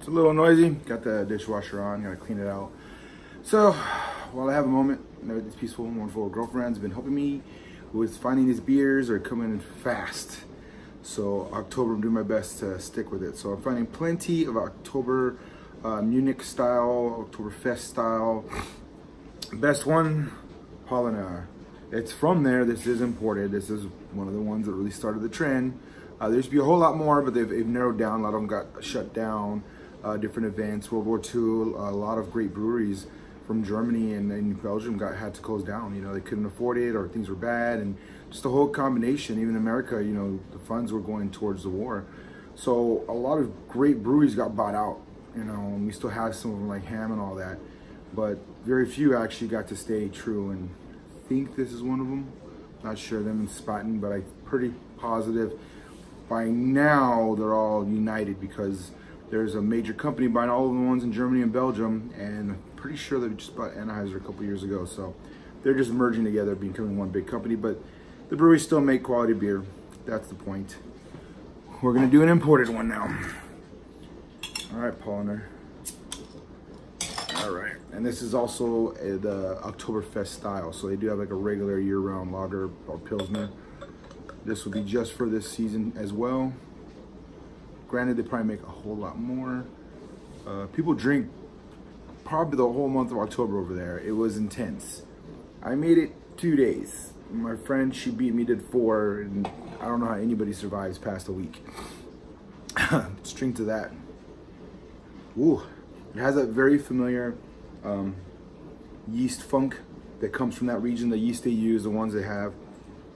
It's a little noisy. Got the dishwasher on, gotta clean it out. So, while I have a moment, everything's peaceful and wonderful. Girlfriend's been helping me with finding these beers are coming in fast. So October, I'm doing my best to stick with it. So I'm finding plenty of October Munich style, Oktoberfest style. Best one, Paulaner. It's from there. This is imported. This is one of the ones that really started the trend. There used to be a whole lot more, but they've narrowed down. A lot of them got shut down. Different events, World War II, a lot of great breweries from Germany and Belgium had to close down. You know, they couldn't afford it, or things were bad, and just a whole combination. Even America, you know, the funds were going towards the war. So a lot of great breweries got bought out, you know, and we still have some of them like Ham and all that, but very few actually got to stay true, and I think this is one of them. Not sure them and Spaten, but I'm pretty positive by now they're all united because there's a major company buying all of the ones in Germany and Belgium, and I'm pretty sure they just bought Anheuser a couple years ago. So they're just merging together, becoming one big company, but the breweries still make quality beer. That's the point. We're gonna do an imported one now. All right, Paulaner. All right, and this is also the Oktoberfest style. So they do have like a regular year-round lager or Pilsner. This will be just for this season as well. Granted, they probably make a whole lot more. People drink probably the whole month of October over there. It was intense. I made it 2 days. My friend, she beat me, did 4, and I don't know how anybody survives past a week. Let's drink to that. Ooh, it has that very familiar yeast funk that comes from that region, the yeast they use, the ones they have.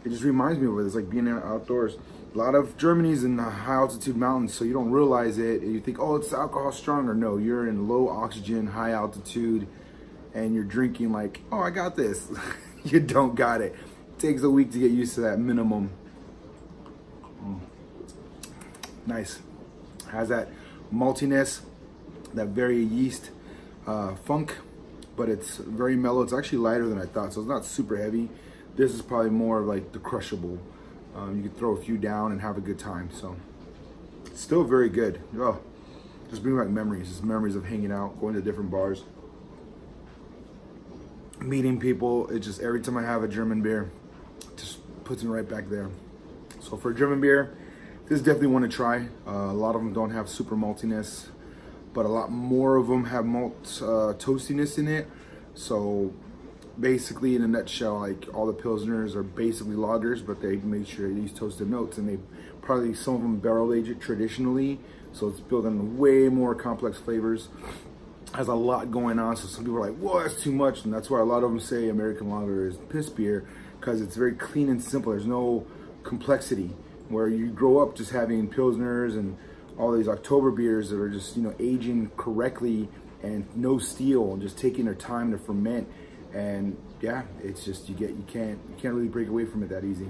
It just reminds me of it. It's like being outdoors. A lot of Germany's in the high altitude mountains, so you don't realize it. You think, oh, it's alcohol stronger. No, you're in low oxygen, high altitude, and you're drinking like, oh, I got this. You don't got it. It takes a week to get used to that minimum. Nice. Has that maltiness, that very yeast funk, but it's very mellow. It's actually lighter than I thought, so it's not super heavy. This is probably more like the crushable. You can throw a few down and have a good time. So it's still very good. Oh, just bring back memories. Just memories of hanging out, going to different bars, meeting people. It just, every time I have a German beer, it just puts me right back there. So for a German beer, this is definitely one to try. A lot of them don't have super maltiness, but a lot more of them have malt toastiness in it. So basically, in a nutshell, like all the Pilsners are basically lagers, but they make sure they use toasted notes, and they probably, some of them barrel age it traditionally, so it's building way more complex flavors. Has a lot going on, so some people are like, whoa, that's too much, and that's why a lot of them say American lager is piss beer, because it's very clean and simple. There's no complexity, where you grow up just having Pilsners and all these October beers that are just, you know, aging correctly and no steel, and just taking their time to ferment. And yeah, it's just, you can't really break away from it that easy.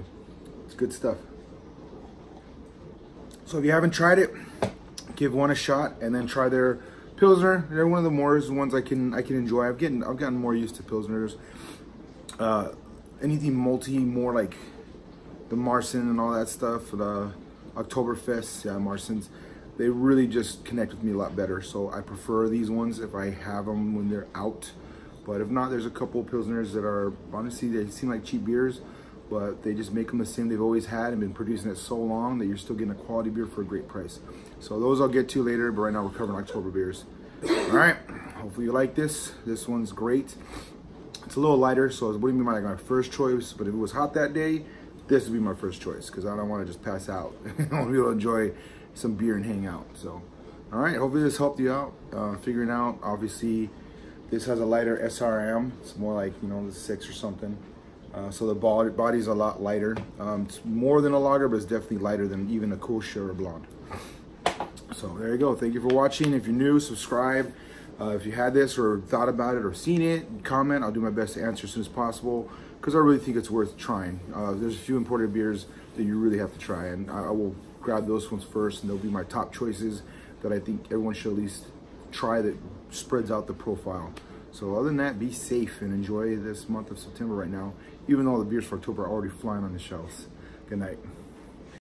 It's good stuff. So if you haven't tried it, give one a shot, and then try their Pilsner. They're one of the more ones I can enjoy. I've gotten more used to Pilsners. Anything malty, more like the Märzen and all that stuff, the Oktoberfest, yeah, Märzens, they really just connect with me a lot better. So I prefer these ones if I have them when they're out. But if not, there's a couple of Pilsners that are, honestly, they seem like cheap beers, but they just make them the same they've always had and been producing it so long that you're still getting a quality beer for a great price. So those I'll get to later, but right now we're covering October beers. All right, hopefully you like this. This one's great. It's a little lighter, so it wouldn't be my first choice, but if it was hot that day, this would be my first choice, because I don't want to just pass out. I want to be able to enjoy some beer and hang out. So, all right, hopefully this helped you out, figuring out, obviously, this has a lighter SRM. It's more like, you know, the 6 or something. So the body's a lot lighter. It's more than a lager, but it's definitely lighter than even a Kölsch or a blonde. So there you go. Thank you for watching. If you're new, subscribe. If you had this or thought about it or seen it, comment. I'll do my best to answer as soon as possible, because I really think it's worth trying. There's a few imported beers that you really have to try, and I will grab those ones first, and they'll be my top choices that I think everyone should at least try, that spreads out the profile. So other than that, be safe and enjoy this month of September right now, even though the beers for October are already flying on the shelves. Good night.